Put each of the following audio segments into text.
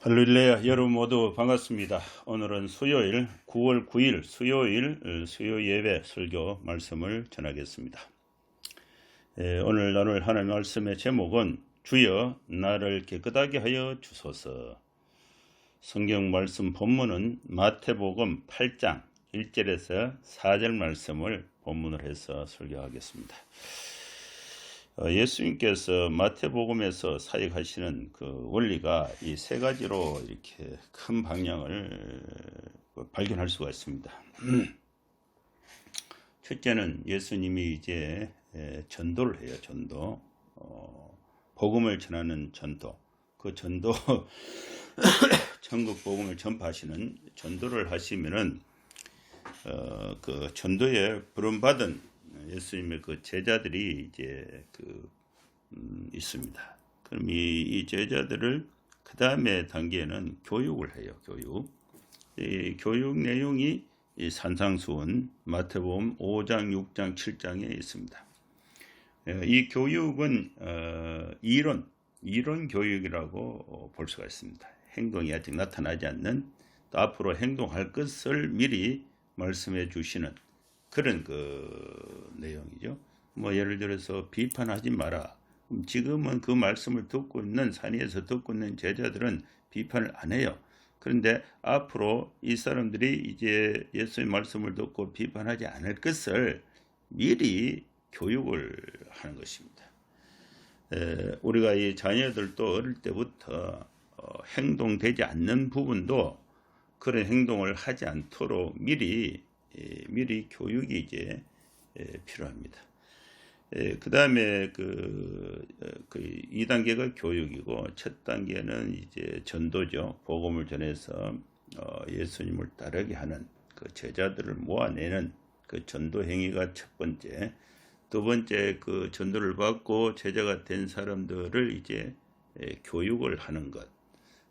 할렐루야. 여러분 모두 반갑습니다. 오늘은 수요일 9월 9일 수요일 수요 예배 설교 말씀을 전하겠습니다. 오늘 나눌 하나님 말씀의 제목은 주여 나를 깨끗하게 하여 주소서. 성경 말씀 본문은 마태복음 8장 1절에서 4절 말씀을 본문으로 해서 설교하겠습니다. 예수님께서 마태복음에서 사역하시는 그 원리가 이 세 가지로 이렇게 큰 방향을 발견할 수가 있습니다. 첫째는 예수님이 이제 전도를 해요. 전도, 복음을 전하는 전도. 그 전도, 천국 복음을 전파하시는 전도를 하시면은 그 전도에 부름받은 예수님의 그 제자들이 이제 있습니다. 그럼 이 제자들을 그 다음에 단계는 교육을 해요. 이 교육 내용이 이 산상수훈 마태복음 5장, 6장, 7장에 있습니다. 이 교육은 이론 교육이라고 볼 수가 있습니다. 행동이 아직 나타나지 않는 또 앞으로 행동할 것을 미리 말씀해 주시는 그런 그 내용이죠. 뭐 예를 들어서 비판하지 마라. 지금은 그 말씀을 듣고 있는 산위에서 듣고 있는 제자들은 비판을 안 해요. 그런데 앞으로 이 사람들이 이제 예수의 말씀을 듣고 비판하지 않을 것을 미리 교육을 하는 것입니다. 우리가 이 자녀들도 어릴 때부터 행동되지 않는 부분도 그런 행동을 하지 않도록 미리 교육이 이제 필요합니다. 그 다음에 그 2단계가 교육이고 첫 단계는 이제 전도죠. 복음을 전해서 예수님을 따르게 하는 그 제자들을 모아내는 그 전도 행위가 첫 번째. 두 번째 그 전도를 받고 제자가 된 사람들을 이제 교육을 하는 것.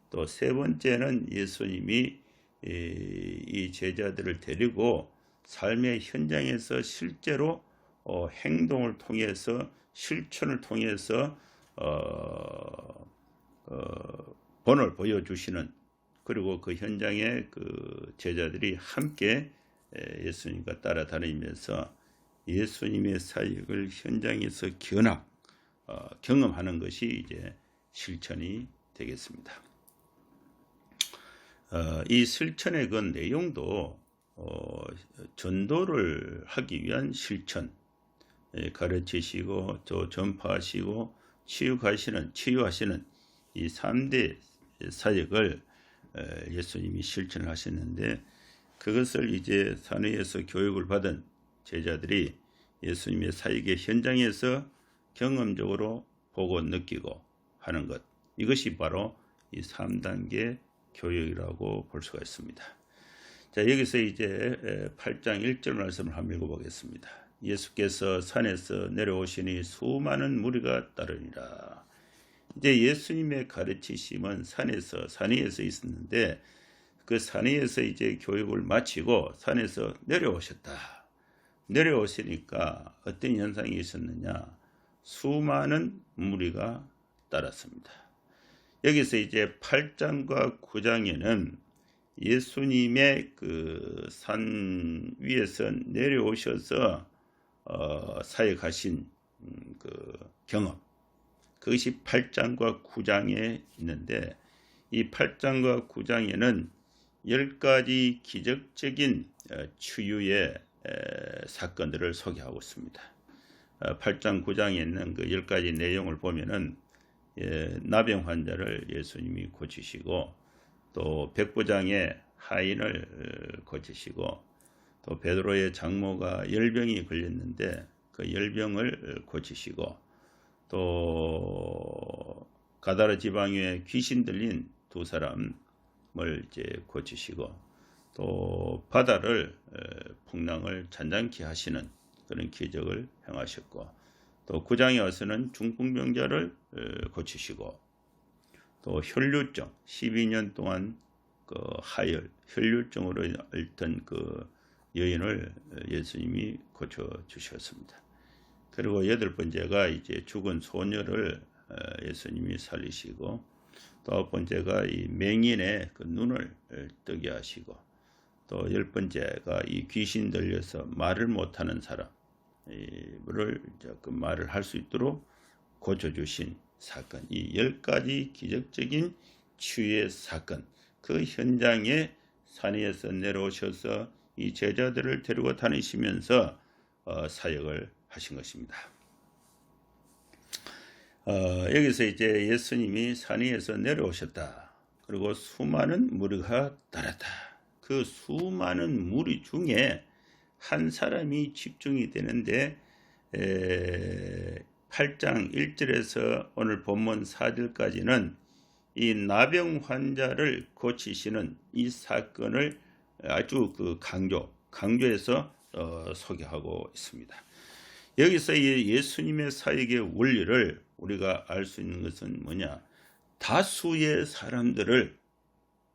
또 세 번째는 예수님이 이 제자들을 데리고 삶의 현장에서 실제로 행동을 통해서 실천을 통해서 본을 보여주시는 그리고 그 현장에 그 제자들이 함께 예수님과 따라다니면서 예수님의 사역을 현장에서 경험하는 것이 이제 실천이 되겠습니다. 이 실천의 그 내용도 전도를 하기 위한 실천, 가르치시고 또 전파하시고 치유하시는 이 3대 사역을 예수님이 실천을 하셨는데 그것을 이제 산위에서 교육을 받은 제자들이 예수님의 사역의 현장에서 경험적으로 보고 느끼고 하는 것, 이것이 바로 이 3단계 교육이라고 볼 수가 있습니다. 자, 여기서 이제 8장 1절 말씀을 한번 읽어보겠습니다. 예수께서 산에서 내려오시니 수많은 무리가 따르니라. 이제 예수님의 가르치심은 산위에서 있었는데 그 산위에서 이제 교육을 마치고 산에서 내려오셨다. 내려오시니까 어떤 현상이 있었느냐? 수많은 무리가 따랐습니다. 여기서 이제 8장과 9장에는 예수님의 그 산 위에서 내려오셔서 사역하신 그 경험, 그것이 8장과 9장에 있는데 이 8장과 9장에는 10가지 기적적인 치유의 사건들을 소개하고 있습니다. 8장 9장에 있는 그 10가지 내용을 보면은 나병 환자를 예수님이 고치시고 또 백부장의 하인을 고치시고 또 베드로의 장모가 열병이 걸렸는데 그 열병을 고치시고 또 가다라 지방에 귀신 들린 두 사람을 이제 고치시고 또 바다를 풍랑을 잔잔케 하시는 그런 기적을 행하셨고 또 9장에 와서는 중풍병자를 고치시고 또 혈류증 12년 동안 그 하열 혈류증으로 앓던 그 여인을 예수님이 고쳐 주셨습니다. 그리고 8번째가 이제 죽은 소녀를 예수님이 살리시고 또 아홉 번째가 이 맹인의 그 눈을 뜨게 하시고, 또 열 번째가 이 귀신 들려서 말을 못하는 사람을 그 말을 할 수 있도록 고쳐주신 사건, 이 10가지 기적적인 치유의 사건, 그 현장에 산 위에서 내려오셔서 이 제자들을 데리고 다니시면서 사역을 하신 것입니다. 여기서 이제 예수님이 산 위에서 내려오셨다. 그리고 수많은 무리가 따랐다. 그 수많은 무리 중에 한 사람이 집중이 되는데 8장 1절에서 오늘 본문 4절까지는 이 나병 환자를 고치시는 이 사건을 아주 그 강조해서 소개하고 있습니다. 여기서 예수님의 사역의 원리를 우리가 알 수 있는 것은 뭐냐? 다수의 사람들을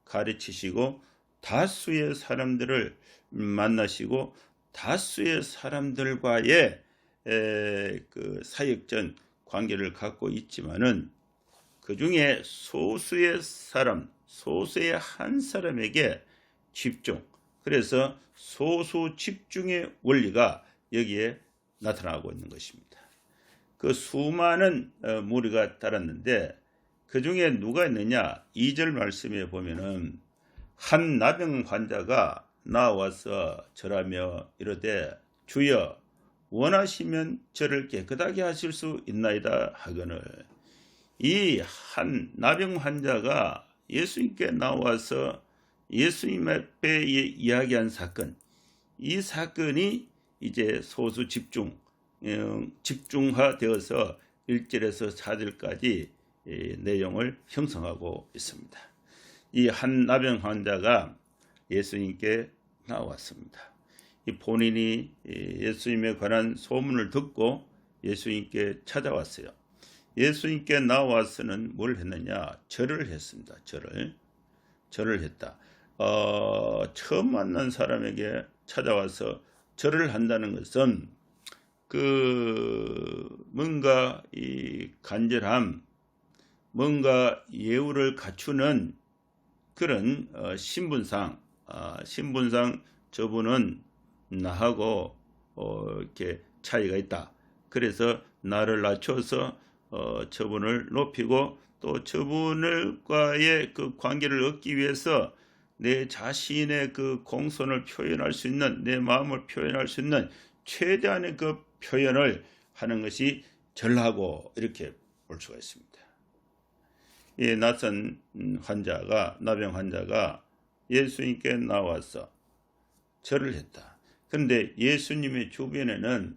가르치시고 다수의 사람들을 만나시고 다수의 사람들과의 그 사역전 관계를 갖고 있지만은 그 중에 소수의 사람, 소수의 한 사람에게 집중. 그래서 소수 집중의 원리가 여기에 나타나고 있는 것입니다. 그 수많은 무리가 따랐는데 그 중에 누가 있느냐? 2절 말씀에 보면은 한 나병 환자가 나와서 절하며 이르되 주여 원하시면 저를 깨끗하게 하실 수 있나이다 하거늘. 이 한 나병 환자가 예수님께 나와서 예수님 앞에 이야기한 사건, 이 사건이 이제 소수 집중화되어서 1절에서 4절까지 내용을 형성하고 있습니다. 이 한 나병 환자가 예수님께 나왔습니다. 이 본인이 예수님에 관한 소문을 듣고 예수님께 찾아왔어요. 예수님께 나와서는 뭘 했느냐? 절을 했습니다. 절을 했다. 처음 만난 사람에게 찾아와서 절을 한다는 것은 뭔가 이 간절함, 뭔가 예우를 갖추는 그런 신분상 저분은 나하고 이렇게 차이가 있다. 그래서 나를 낮춰서 저분을 높이고 또 저분과의 그 관계를 얻기 위해서 내 자신의 그 공손을 표현할 수 있는, 내 마음을 표현할 수 있는 최대한의 그 표현을 하는 것이 절하고 이렇게 볼 수가 있습니다. 이 낯선 나병 환자가 예수님께 나와서 절을 했다. 그런데 예수님의 주변에는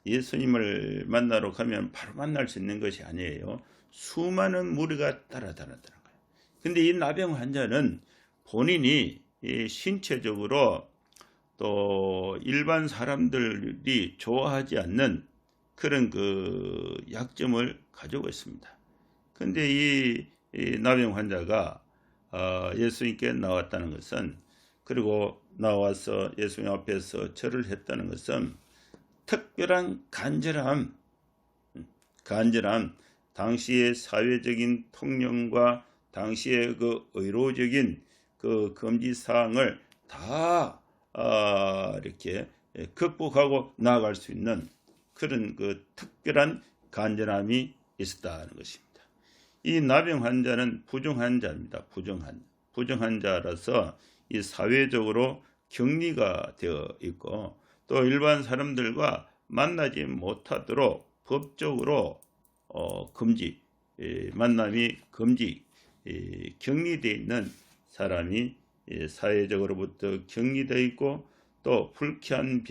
예수님을 만나러 가면 바로 만날 수 있는 것이 아니에요. 수많은 무리가 따라다녔다는 거예요. 그런데 이 나병 환자는 본인이 신체적으로 또 일반 사람들이 좋아하지 않는 그런 그 약점을 가지고 있습니다. 그런데 이 나병 환자가 예수님께 나왔다는 것은, 그리고 나와서 예수님 앞에서 절을 했다는 것은 특별한 간절함, 당시의 사회적인 통념과 당시의 그 의료적인 그 금지 사항을 다 이렇게 극복하고 나아갈 수 있는 그런 그 특별한 간절함이 있었다는 것입니다. 이 나병 환자는 부정환자입니다. 부정환자라서 이 사회적으로 격리가 되어 있고 또 일반 사람들과 만나지 못하도록 법적으로 만남이 격리되어 있는 사람이 사회적으로부터 격리되어 있고, 또 불쾌한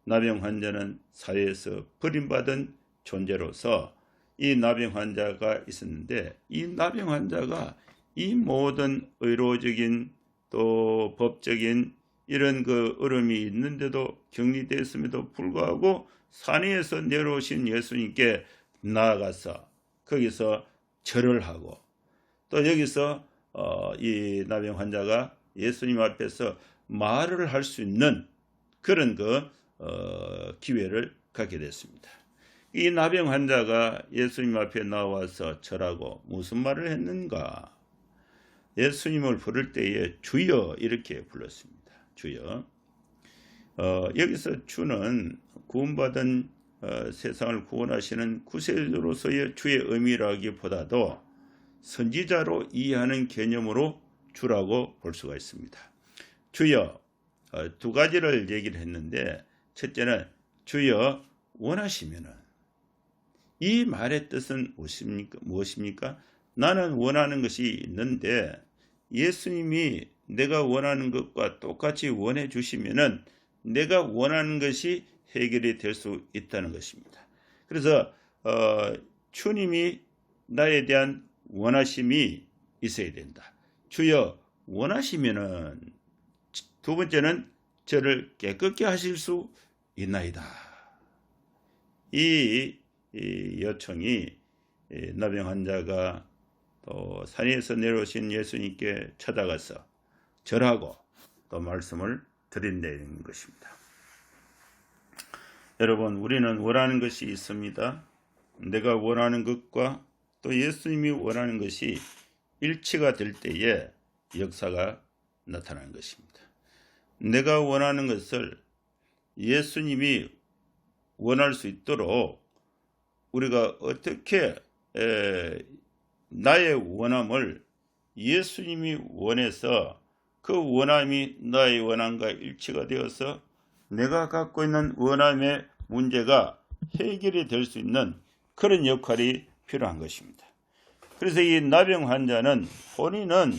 나병 환자는 사회에서 버림받은 존재로서 이 나병 환자가 있었는데, 이 나병 환자가 이 모든 의료적인 또 법적인 이런 그 어려움이 있는데도 격리되었음에도 불구하고 산 위에서 내려오신 예수님께 나아가서 거기서 절을 하고, 또 여기서 이 나병 환자가 예수님 앞에서 말을 할 수 있는 그런 기회를 갖게 됐습니다. 이 나병 환자가 예수님 앞에 나와서 절하고 무슨 말을 했는가? 예수님을 부를 때에 주여 이렇게 불렀습니다. 주여. 여기서 주는 구원받은 세상을 구원하시는 구세주로서의 주의 의미라기보다도 선지자로 이해하는 개념으로 주라고 볼 수가 있습니다. 주여, 두 가지를 얘기를 했는데, 첫째는 주여 원하시면은, 이 말의 뜻은 무엇입니까? 나는 원하는 것이 있는데 예수님이 내가 원하는 것과 똑같이 원해 주시면은 내가 원하는 것이 해결이 될 수 있다는 것입니다. 그래서 주님이 나에 대한 원하심이 있어야 된다. 주여 원하시면은, 두 번째는 저를 깨끗게 하실 수 있나이다. 이 요청이 나병 환자가 또 산에서 내려오신 예수님께 찾아가서 절하고 또 말씀을 드린 내용인 것입니다. 여러분, 우리는 원하는 것이 있습니다. 내가 원하는 것과 또 예수님이 원하는 것이 일치가 될 때에 역사가 나타나는 것입니다. 내가 원하는 것을 예수님이 원할 수 있도록 우리가 어떻게 나의 원함을 예수님이 원해서 그 원함이 나의 원함과 일치가 되어서 내가 갖고 있는 원함의 문제가 해결이 될 수 있는 그런 역할이 필요한 것입니다. 그래서 이 나병 환자는 본인은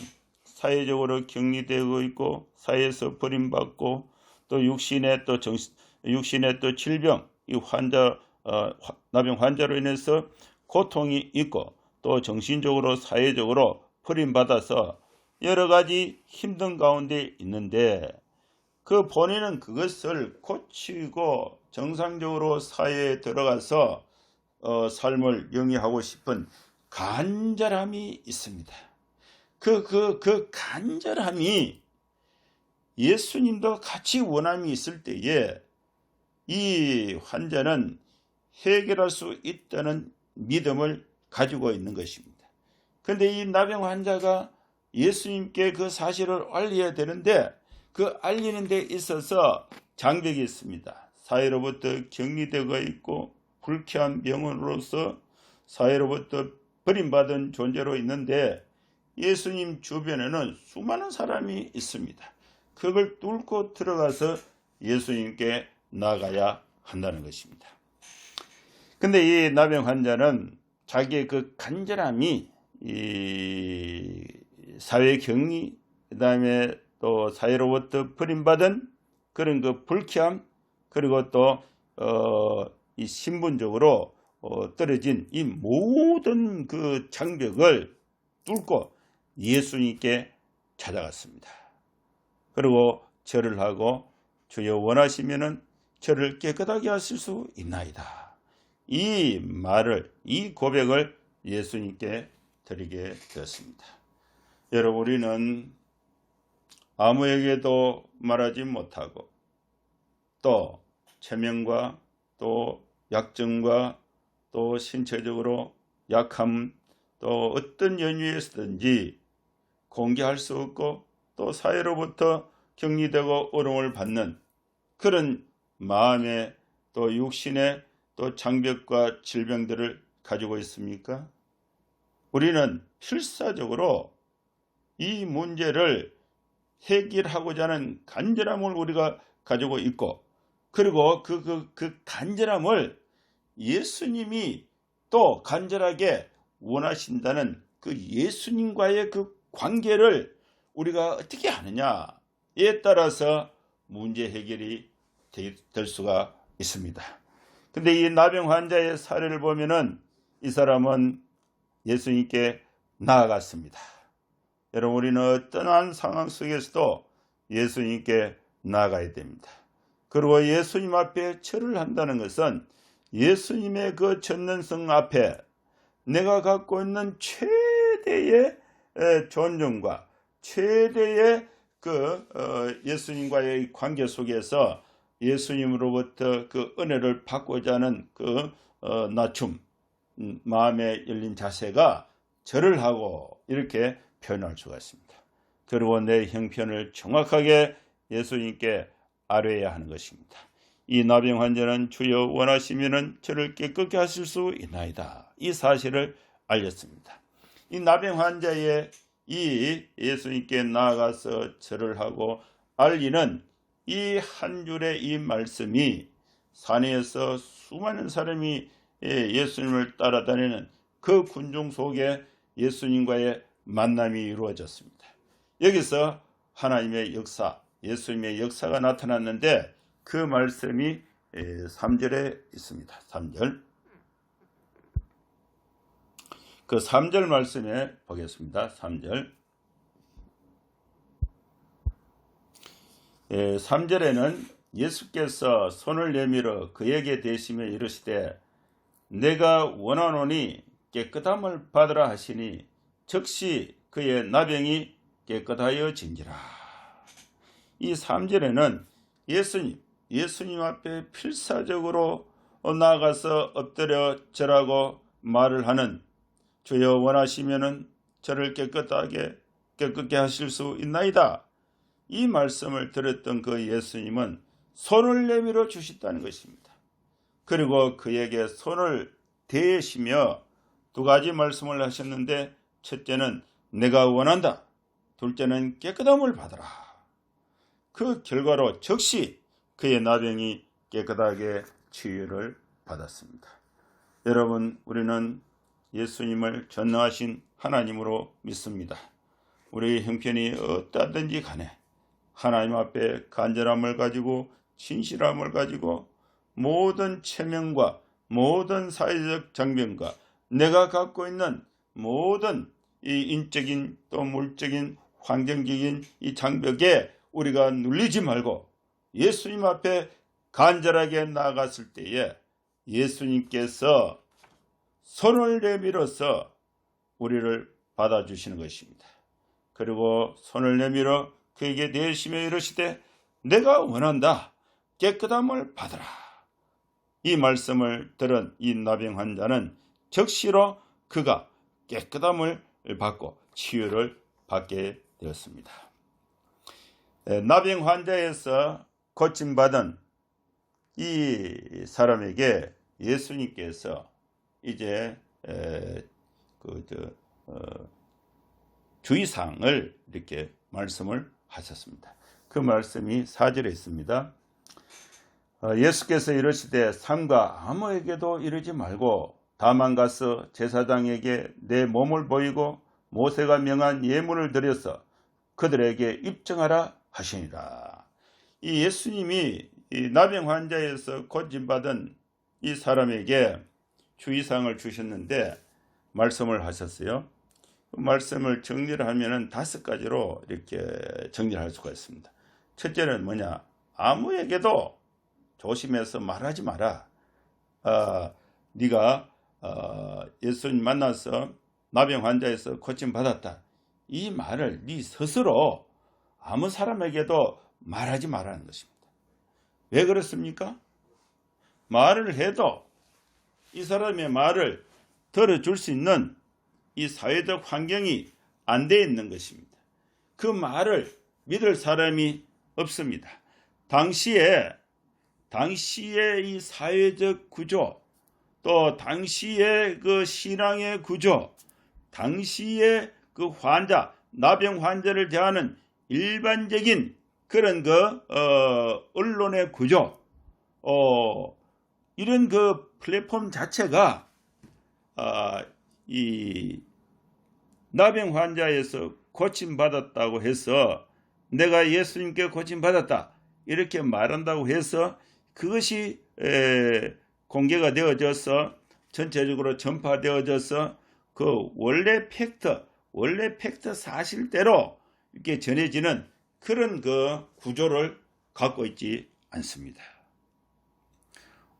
사회적으로 격리되고 있고 사회에서 버림받고 또 육신의 또 질병, 이 나병 환자로 인해서 고통이 있고 또 정신적으로 사회적으로 버림받아서 여러 가지 힘든 가운데 있는데 그 본인은 그것을 고치고 정상적으로 사회에 들어가서 삶을 영위하고 싶은 간절함이 있습니다. 그 간절함이 예수님도 같이 원함이 있을 때에 이 환자는 해결할 수 있다는 믿음을 가지고 있는 것입니다. 그런데 이 나병 환자가 예수님께 그 사실을 알려야 되는데 그 알리는 데 있어서 장벽이 있습니다. 사회로부터 격리되어 있고 불쾌한 병원으로서 사회로부터 버림받은 존재로 있는데 예수님 주변에는 수많은 사람이 있습니다. 그걸 뚫고 들어가서 예수님께 나가야 한다는 것입니다. 근데 이 나병 환자는 자기의 그 간절함이 이 사회 격리, 그 다음에 또 사회로부터 버림받은 그런 그 불쾌함, 그리고 또 이 신분적으로 떨어진 이 모든 그 장벽을 뚫고 예수님께 찾아갔습니다. 그리고 절을 하고 주여 원하시면은 저를 깨끗하게 하실 수 있나이다. 이 말을, 이 고백을 예수님께 드리게 되었습니다. 여러분, 우리는 아무에게도 말하지 못하고 또 체면과 또 약점과 또 신체적으로 약함, 또 어떤 연유에서든지 공개할 수 없고 또 사회로부터 격리되고 어려움을 받는 그런 마음의 또 육신의 또 장벽과 질병들을 가지고 있습니까? 우리는 필사적으로 이 문제를 해결하고자 하는 간절함을 우리가 가지고 있고, 그리고 그 간절함을 예수님이 또 간절하게 원하신다는 그 예수님과의 그 관계를 우리가 어떻게 하느냐에 따라서 문제 해결이 될 수가 있습니다. 근데 이 나병 환자의 사례를 보면은 이 사람은 예수님께 나아갔습니다. 여러분, 우리는 어떠한 상황 속에서도 예수님께 나아가야 됩니다. 그리고 예수님 앞에 절을 한다는 것은 예수님의 그 전능성 앞에 내가 갖고 있는 최대의 존중과 최대의 예수님과의 관계 속에서 예수님으로부터 그 은혜를 받고자 하는 그 낮춤, 마음에 열린 자세가 절을 하고 이렇게 표현할 수가 있습니다. 그리고 내 형편을 정확하게 예수님께 아뢰어야 하는 것입니다. 이 나병 환자는 주여 원하시면은 저를 깨끗게 하실 수 있나이다. 이 사실을 알렸습니다. 이 나병 환자의 이 예수님께 나아가서 절을 하고 알리는 이 한 줄의 이 말씀이 산에서 수많은 사람이 예수님을 따라다니는 그 군중 속에 예수님과의 만남이 이루어졌습니다. 여기서 하나님의 역사, 예수님의 역사가 나타났는데 그 말씀이 3절에 있습니다. 3절. 그 3절 말씀에 보겠습니다. 3절. 3절에는 예수께서 손을 내밀어 그에게 대시며 이르시되 내가 원하노니 깨끗함을 받으라 하시니 즉시 그의 나병이 깨끗하여진지라. 이 3절에는 예수님 앞에 필사적으로 나아가서 엎드려 절하고 말을 하는 주여 원하시면은 저를 깨끗게 하실 수 있나이다. 이 말씀을 들었던 그 예수님은 손을 내밀어 주셨다는 것입니다. 그리고 그에게 손을 대시며 두 가지 말씀을 하셨는데 첫째는 내가 원한다. 둘째는 깨끗함을 받으라. 그 결과로 즉시 그의 나병이 깨끗하게 치유를 받았습니다. 여러분, 우리는 예수님을 전능하신 하나님으로 믿습니다. 우리의 형편이 어떠하든지 간에 하나님 앞에 간절함을 가지고 진실함을 가지고 모든 체면과 모든 사회적 장벽과 내가 갖고 있는 모든 이 인적인 또 물적인 환경적인 이 장벽에 우리가 눌리지 말고 예수님 앞에 간절하게 나아갔을 때에 예수님께서 손을 내밀어서 우리를 받아주시는 것입니다. 그리고 손을 내밀어 그에게 대시며 이르시되 내가 원한다. 깨끗함을 받으라. 이 말씀을 들은 이 나병 환자는 즉시로 그가 깨끗함을 받고 치유를 받게 되었습니다. 나병 환자에서 고침받은 이 사람에게 예수님께서 이제 주의사항을 이렇게 말씀을 하셨습니다. 그 말씀이 4절에 있습니다. 예수께서 이르시되 삼가 아무에게도 이르지 말고 다만 가서 제사장에게 내 몸을 보이고 모세가 명한 예물을 드려서 그들에게 입증하라 하시니라. 이 예수님이 이 나병 환자에서 고침받은 이 사람에게 주의사항을 주셨는데 말씀을 하셨어요. 그 말씀을 정리를 하면은 5가지로 이렇게 정리할 수가 있습니다. 첫째는 뭐냐? 아무에게도 조심해서 말하지 마라. 네가 예수님 만나서 나병 환자에서 고침받았다. 이 말을 네 스스로 아무 사람에게도 말하지 말라는 것입니다. 왜 그렇습니까? 말을 해도 이 사람의 말을 들어줄 수 있는 이 사회적 환경이 안 돼 있는 것입니다. 그 말을 믿을 사람이 없습니다. 당시에 이 사회적 구조, 또 당시의 그 신앙의 구조, 당시의 그 나병 환자를 대하는 일반적인 그런 언론의 구조, 이런 그 플랫폼 자체가 이 나병 환자에서 고침받았다고 해서 내가 예수님께 고침받았다 이렇게 말한다고 해서 그것이 공개가 되어져서 전체적으로 전파되어져서 그 원래 팩트 사실대로 이렇게 전해지는 그런 그 구조를 갖고 있지 않습니다.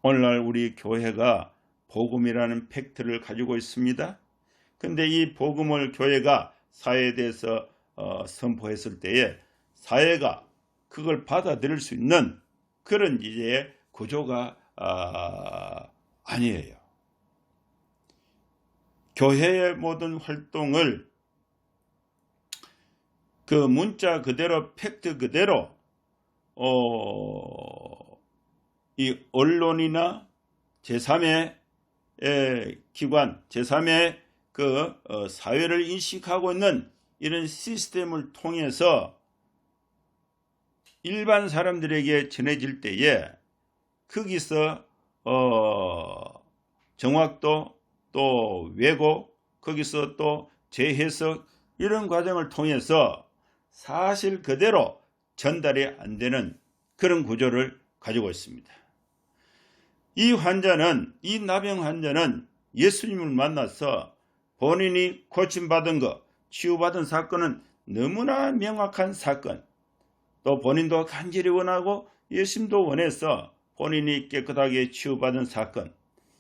오늘날 우리 교회가 복음이라는 팩트를 가지고 있습니다. 근데 이 복음을 교회가 사회에 대해서 선포했을 때에 사회가 그걸 받아들일 수 있는 그런 이제 구조가 아니에요. 교회의 모든 활동을 그 문자 그대로 팩트 그대로 이 언론이나 제3의 기관, 제3의 그 사회를 인식하고 있는 이런 시스템을 통해서 일반 사람들에게 전해질 때에 거기서 정확도 또 왜곡, 거기서 또 재해석 이런 과정을 통해서 사실 그대로 전달이 안 되는 그런 구조를 가지고 있습니다. 이 나병 환자는 예수님을 만나서 본인이 고침받은 것, 치유받은 사건은 너무나 명확한 사건, 또 본인도 간절히 원하고 예수님도 원해서 본인이 깨끗하게 치유받은 사건,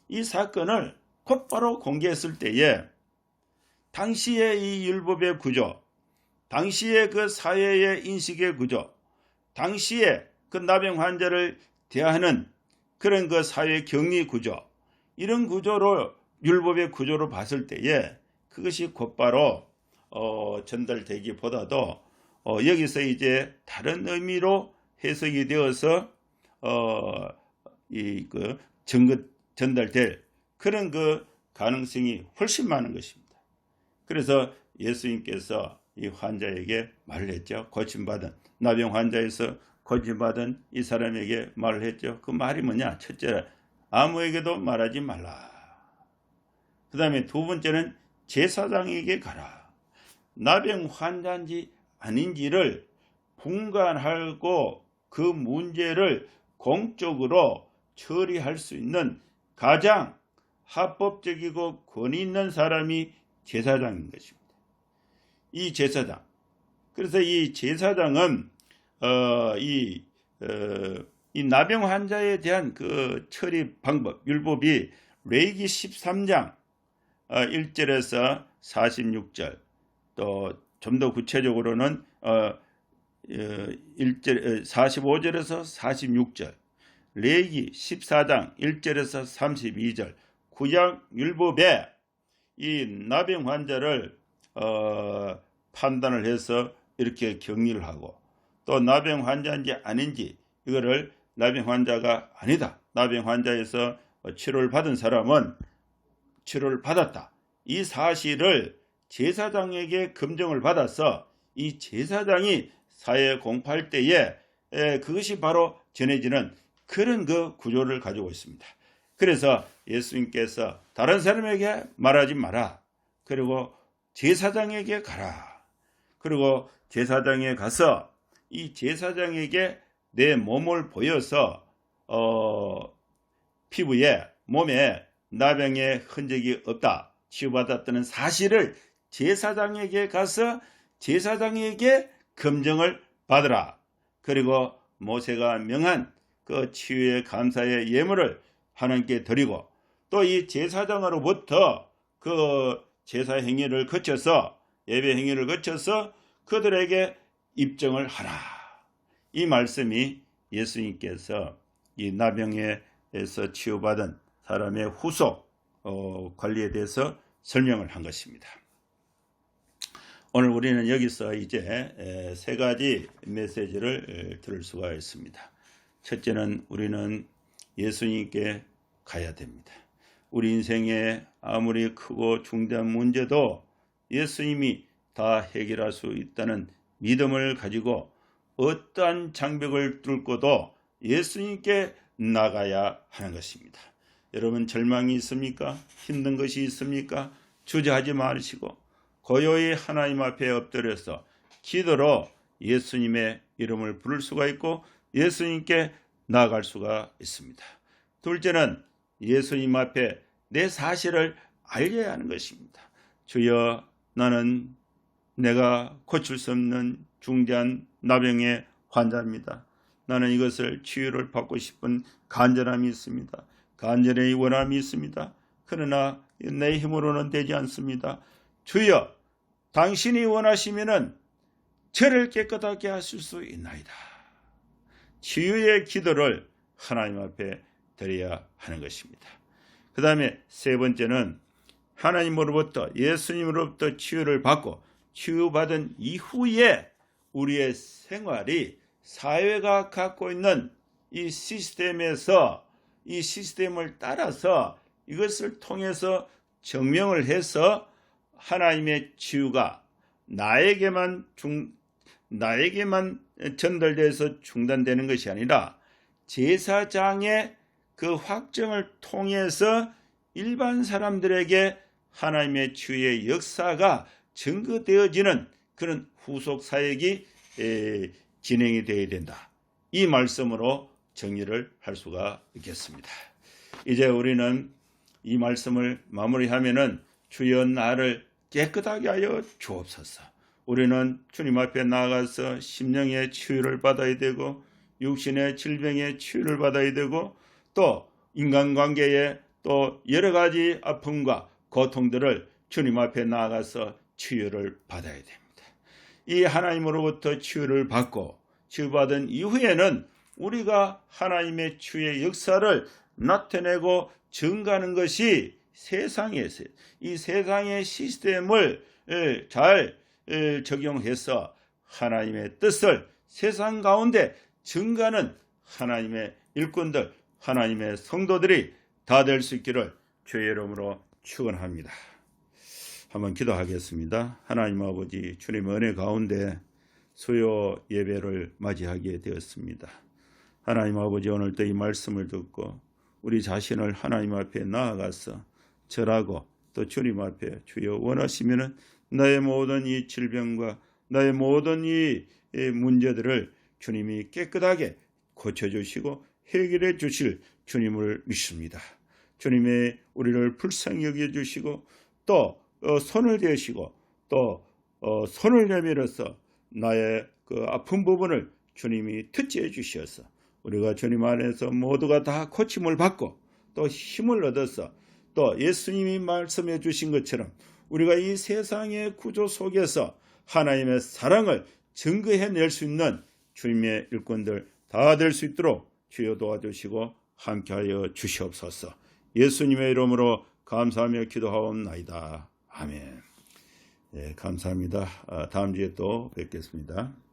이 사건을 곧바로 공개했을 때에 당시의 이 율법의 구조, 당시의 그 사회의 인식의 구조, 당시에 그 나병 환자를 대하는 그런 그 사회 격리 구조, 이런 구조로 율법의 구조로 봤을 때에 그것이 곧바로 전달되기보다도 여기서 이제 다른 의미로 해석이 되어서 전달될 그런 그 가능성이 훨씬 많은 것입니다. 그래서 예수님께서 이 환자에게 말을 했죠. 고침받은 나병 환자에서 고침받은 이 사람에게 말을 했죠. 그 말이 뭐냐? 첫째는 아무에게도 말하지 말라. 그 다음에 두 번째는 제사장에게 가라. 나병 환자인지 아닌지를 분간하고 그 문제를 공적으로 처리할 수 있는 가장 합법적이고 권위 있는 사람이 제사장인 것입니다. 이 제사장. 그래서 이 제사장은 이 나병 환자에 대한 그 처리 방법, 율법이 레위기 13장 1절에서 46절, 또 좀 더 구체적으로는 45절에서 46절, 레위기 14장 1절에서 32절, 구약 율법에 이 나병 환자를 판단을 해서 이렇게 격리를 하고, 또 나병 환자인지 아닌지 이거를 나병 환자가 아니다, 나병 환자에서 치료를 받은 사람은 치료를 받았다, 이 사실을 제사장에게 검증을 받아서 이 제사장이 사회에 공포할 때에 그것이 바로 전해지는 그런 그 구조를 가지고 있습니다. 그래서 예수님께서 다른 사람에게 말하지 마라, 그리고 제사장에게 가라, 그리고 제사장에 가서 이 제사장에게 내 몸을 보여서 피부에, 몸에 나병의 흔적이 없다, 치유받았다는 사실을 제사장에게 가서 제사장에게 검증을 받으라. 그리고 모세가 명한 그 치유의 감사의 예물을 하나님께 드리고, 또 이 제사장으로부터 그 제사 행위를 거쳐서, 예배 행위를 거쳐서 그들에게 입증을 하라. 이 말씀이 예수님께서 이 나병에서 치유받은 사람의 후속 관리에 대해서 설명을 한 것입니다. 오늘 우리는 여기서 이제 세 가지 메시지를 들을 수가 있습니다. 첫째는 우리는 예수님께 가야 됩니다. 우리 인생에 아무리 크고 중대한 문제도 예수님이 다 해결할 수 있다는 믿음을 가지고 어떠한 장벽을 뚫고도 예수님께 나가야 하는 것입니다. 여러분, 절망이 있습니까? 힘든 것이 있습니까? 주저하지 마시고 고요히 하나님 앞에 엎드려서 기도로 예수님의 이름을 부를 수가 있고 예수님께 나아갈 수가 있습니다. 둘째는 예수님 앞에 내 사실을 알려야 하는 것입니다. 주여, 나는 내가 고칠 수 없는 중대한 나병의 환자입니다. 나는 이것을 치유를 받고 싶은 간절함이 있습니다. 간절히 원함이 있습니다. 그러나 내 힘으로는 되지 않습니다. 주여, 당신이 원하시면은 저를 깨끗하게 하실 수 있나이다. 치유의 기도를 하나님 앞에 드려야 하는 것입니다. 그 다음에 세 번째는 하나님으로부터 예수님으로부터 치유를 받고 치유받은 이후에 우리의 생활이 사회가 갖고 있는 이 시스템에서 이 시스템을 따라서 이것을 통해서 증명을 해서 하나님의 치유가 나에게만 전달돼서 중단되는 것이 아니라 제사장의 그 확정을 통해서 일반 사람들에게 하나님의 치유의 역사가 증거되어지는 그런 후속 사역이 진행이 되어야 된다. 이 말씀으로 정리를 할 수가 있겠습니다. 이제 우리는 이 말씀을 마무리하면은 주여 나를 깨끗하게 하여 주옵소서. 우리는 주님 앞에 나아가서 심령의 치유를 받아야 되고 육신의 질병의 치유를 받아야 되고 또 인간관계에 또 여러 가지 아픔과 고통들을 주님 앞에 나아가서 치유를 받아야 됩니다. 이 하나님으로부터 치유를 받고 치유받은 이후에는 우리가 하나님의 치유의 역사를 나타내고 증가하는 것이 세상에서 이 세상의 시스템을 잘 적용해서 하나님의 뜻을 세상 가운데 증가하는 하나님의 일꾼들, 하나님의 성도들이 다 될 수 있기를 주의 이름으로 축원합니다. 한번 기도하겠습니다. 하나님 아버지, 주님의 은혜 가운데 수요 예배를 맞이하게 되었습니다. 하나님 아버지, 오늘도 이 말씀을 듣고 우리 자신을 하나님 앞에 나아가서 절하고 또 주님 앞에 주여 원하시면은 나의 모든 이 질병과 나의 모든 이 문제들을 주님이 깨끗하게 고쳐주시고 해결해 주실 주님을 믿습니다. 주님의 우리를 불쌍히 여겨주시고 또 손을 대시고 또 손을 내밀어서 나의 그 아픈 부분을 주님이 특지해 주셔서 우리가 주님 안에서 모두가 다 고침을 받고 또 힘을 얻어서 또 예수님이 말씀해 주신 것처럼 우리가 이 세상의 구조 속에서 하나님의 사랑을 증거해낼 수 있는 주님의 일꾼들 다 될 수 있도록 주여 도와주시고 함께하여 주시옵소서. 예수님의 이름으로 감사하며 기도하옵나이다. 아멘. 네, 감사합니다. 다음 주에 또 뵙겠습니다.